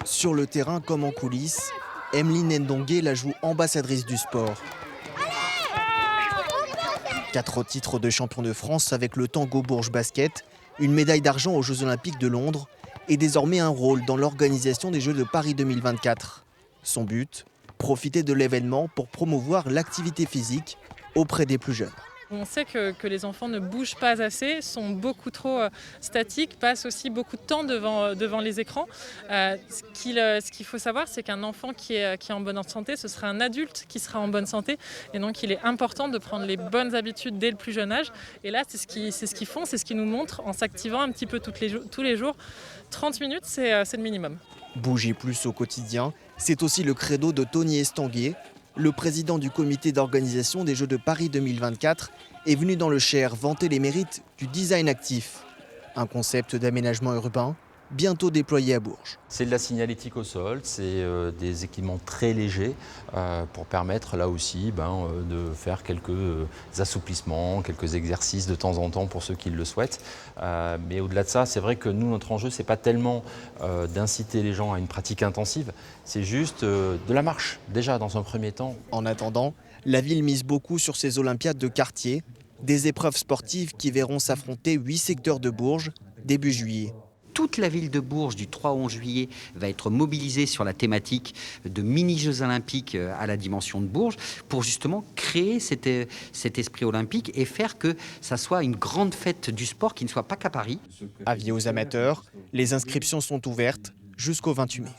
Sur le terrain comme en coulisses, Emeline Ndongue la joue ambassadrice du sport. 4 titres de champion de France avec le Tango Bourges Basket, une médaille d'argent aux Jeux Olympiques de Londres et désormais un rôle dans l'organisation des Jeux de Paris 2024. Son but, profiter de l'événement pour promouvoir l'activité physique auprès des plus jeunes. On sait que les enfants ne bougent pas assez, sont beaucoup trop statiques, passent aussi beaucoup de temps devant les écrans. Ce qu'il faut savoir, c'est qu'un enfant qui est en bonne santé, ce sera un adulte qui sera en bonne santé. Et donc, il est important de prendre les bonnes habitudes dès le plus jeune âge. Et là, c'est ce qu'ils font, c'est ce qu'ils nous montrent en s'activant un petit peu tous les jours. 30 minutes, c'est le minimum. Bouger plus au quotidien, c'est aussi le credo de Tony Estanguet. Le président du comité d'organisation des Jeux de Paris 2024 est venu dans le Cher vanter les mérites du design actif, un concept d'aménagement urbain bientôt déployé à Bourges. C'est de la signalétique au sol, c'est des équipements très légers pour permettre là aussi de faire quelques assouplissements, quelques exercices de temps en temps pour ceux qui le souhaitent. Mais au-delà de ça, c'est vrai que nous, notre enjeu, c'est pas tellement d'inciter les gens à une pratique intensive, c'est juste de la marche, déjà dans un premier temps. En attendant, la ville mise beaucoup sur ces Olympiades de quartier, des épreuves sportives qui verront s'affronter 8 secteurs de Bourges début juillet. Toute la ville de Bourges, du 3 au 11 juillet, va être mobilisée sur la thématique de mini-Jeux olympiques à la dimension de Bourges pour justement créer cet esprit olympique et faire que ça soit une grande fête du sport qui ne soit pas qu'à Paris. Avis aux amateurs, les inscriptions sont ouvertes jusqu'au 28 mai.